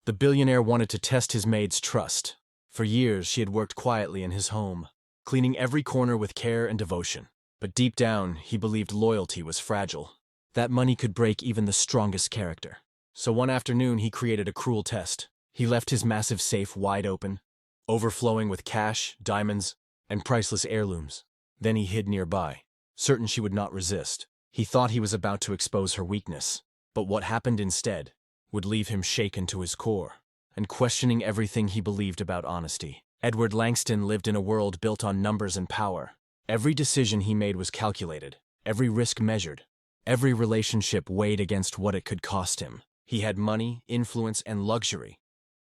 The billionaire wanted to test his maid's trust. For years, she had worked quietly in his home, cleaning every corner with care and devotion. But deep down, he believed loyalty was fragile. That money could break even the strongest character. So one afternoon, he created a cruel test. He left his massive safe wide open, overflowing with cash, diamonds, and priceless heirlooms. Then he hid nearby, certain she would not resist. He thought he was about to expose her weakness. But what happened instead would leave him shaken to his core and questioning everything he believed about honesty. Edward Langston lived in a world built on numbers and power. Every decision he made was calculated, every risk measured, every relationship weighed against what it could cost him. He had money, influence, and luxury,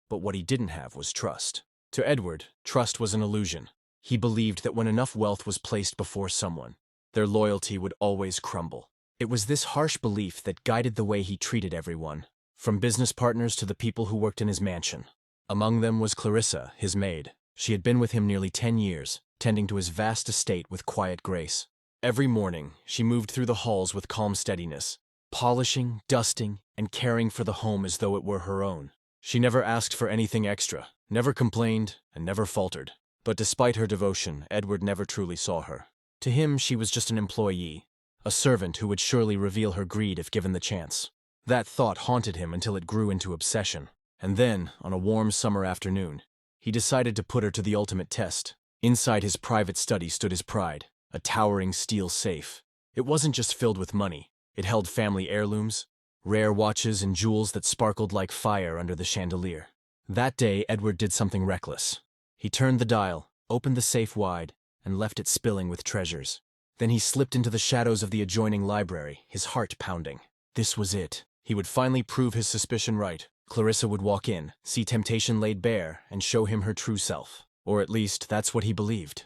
but what he didn't have was trust. To Edward, trust was an illusion. He believed that when enough wealth was placed before someone, their loyalty would always crumble. It was this harsh belief that guided the way he treated everyone, from business partners to the people who worked in his mansion. Among them was Clarissa, his maid. She had been with him nearly 10 years, tending to his vast estate with quiet grace. Every morning, she moved through the halls with calm steadiness, polishing, dusting, and caring for the home as though it were her own. She never asked for anything extra, never complained, and never faltered. But despite her devotion, Edward never truly saw her. To him, she was just an employee, a servant who would surely reveal her greed if given the chance. That thought haunted him until it grew into obsession. And then, on a warm summer afternoon, he decided to put her to the ultimate test. Inside his private study stood his pride, a towering steel safe. It wasn't just filled with money. It held family heirlooms, rare watches, and jewels that sparkled like fire under the chandelier. That day, Edward did something reckless. He turned the dial, opened the safe wide, and left it spilling with treasures. Then he slipped into the shadows of the adjoining library, his heart pounding. This was it. He would finally prove his suspicion right. Clarissa would walk in, see temptation laid bare, and show him her true self. Or at least, that's what he believed.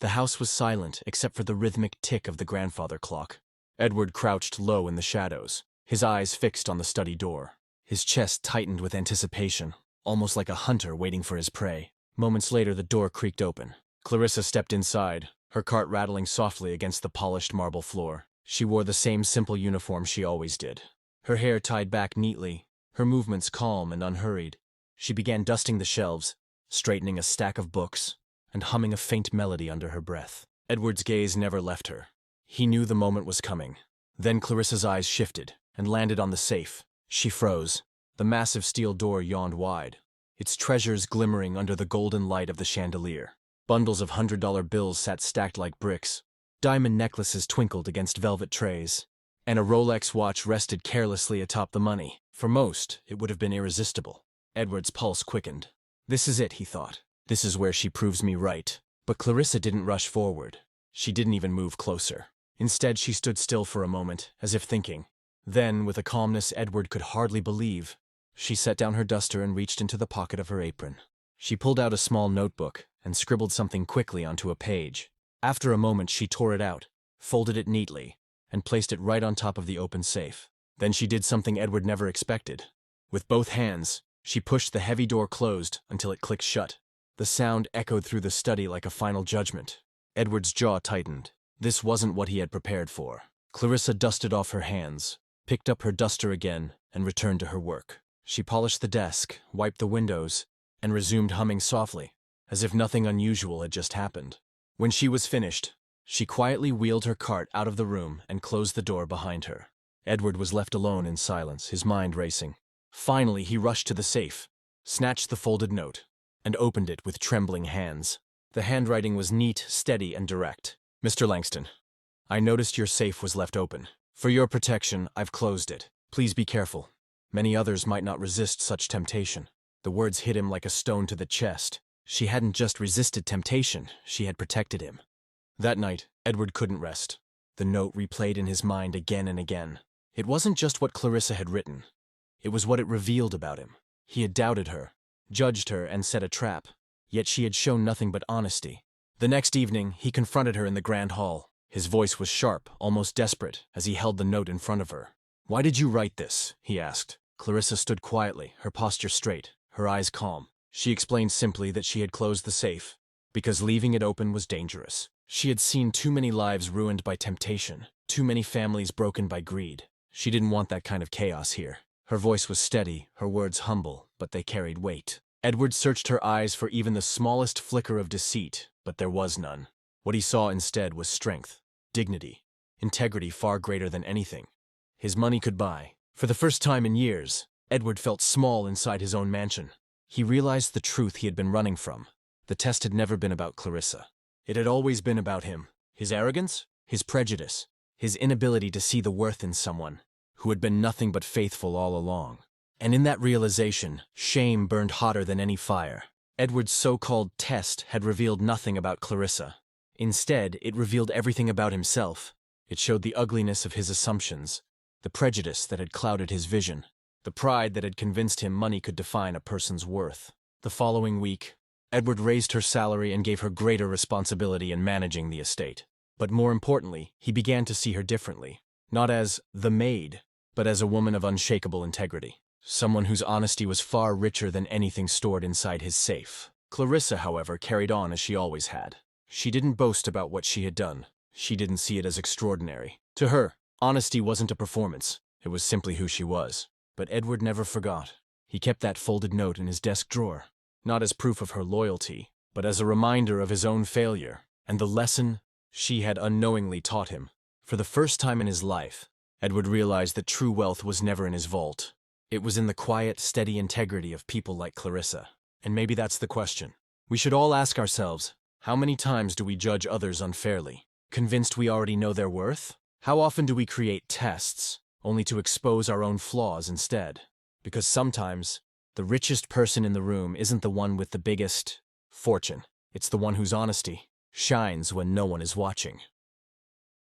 The house was silent, except for the rhythmic tick of the grandfather clock. Edward crouched low in the shadows, his eyes fixed on the study door. His chest tightened with anticipation, almost like a hunter waiting for his prey. Moments later, the door creaked open. Clarissa stepped inside, her cart rattling softly against the polished marble floor. She wore the same simple uniform she always did, her hair tied back neatly, her movements calm and unhurried. She began dusting the shelves, straightening a stack of books, and humming a faint melody under her breath. Edward's gaze never left her. He knew the moment was coming. Then Clarissa's eyes shifted and landed on the safe. She froze. The massive steel door yawned wide, its treasures glimmering under the golden light of the chandelier. Bundles of $100 bills sat stacked like bricks. Diamond necklaces twinkled against velvet trays, and a Rolex watch rested carelessly atop the money. For most, it would have been irresistible. Edward's pulse quickened. This is it, he thought. This is where she proves me right. But Clarissa didn't rush forward. She didn't even move closer. Instead, she stood still for a moment, as if thinking. Then, with a calmness Edward could hardly believe, she set down her duster and reached into the pocket of her apron. She pulled out a small notebook and scribbled something quickly onto a page. After a moment, she tore it out, folded it neatly, and placed it right on top of the open safe. Then she did something Edward never expected. With both hands, she pushed the heavy door closed until it clicked shut. The sound echoed through the study like a final judgment. Edward's jaw tightened. This wasn't what he had prepared for. Clarissa dusted off her hands, picked up her duster again, and returned to her work. She polished the desk, wiped the windows, and resumed humming softly, as if nothing unusual had just happened. When she was finished, she quietly wheeled her cart out of the room and closed the door behind her. Edward was left alone in silence, his mind racing. Finally, he rushed to the safe, snatched the folded note, and opened it with trembling hands. The handwriting was neat, steady, and direct. Mr. Langston, I noticed your safe was left open. For your protection, I've closed it. Please be careful. Many others might not resist such temptation. The words hit him like a stone to the chest. She hadn't just resisted temptation, she had protected him. That night, Edward couldn't rest. The note replayed in his mind again and again. It wasn't just what Clarissa had written. It was what it revealed about him. He had doubted her, judged her, and set a trap. Yet she had shown nothing but honesty. The next evening, he confronted her in the grand hall. His voice was sharp, almost desperate, as he held the note in front of her. "Why did you write this?" he asked. Clarissa stood quietly, her posture straight, her eyes calm. She explained simply that she had closed the safe, because leaving it open was dangerous. She had seen too many lives ruined by temptation, too many families broken by greed. She didn't want that kind of chaos here. Her voice was steady, her words humble, but they carried weight. Edward searched her eyes for even the smallest flicker of deceit, but there was none. What he saw instead was strength, dignity, integrity far greater than anything his money could buy. For the first time in years, Edward felt small inside his own mansion. He realized the truth he had been running from. The test had never been about Clarissa. It had always been about him, his arrogance, his prejudice, his inability to see the worth in someone who had been nothing but faithful all along. And in that realization, shame burned hotter than any fire. Edward's so-called test had revealed nothing about Clarissa. Instead, it revealed everything about himself. It showed the ugliness of his assumptions, the prejudice that had clouded his vision, the pride that had convinced him money could define a person's worth. The following week, Edward raised her salary and gave her greater responsibility in managing the estate. But more importantly, he began to see her differently. Not as the maid, but as a woman of unshakable integrity. Someone whose honesty was far richer than anything stored inside his safe. Clarissa, however, carried on as she always had. She didn't boast about what she had done. She didn't see it as extraordinary. To her, honesty wasn't a performance. It was simply who she was. But Edward never forgot. He kept that folded note in his desk drawer, not as proof of her loyalty, but as a reminder of his own failure and the lesson she had unknowingly taught him. For the first time in his life, Edward realized that true wealth was never in his vault. It was in the quiet, steady integrity of people like Clarissa. And maybe that's the question. We should all ask ourselves, how many times do we judge others unfairly, convinced we already know their worth? How often do we create tests, only to expose our own flaws instead? Because sometimes, the richest person in the room isn't the one with the biggest fortune. It's the one whose honesty shines when no one is watching.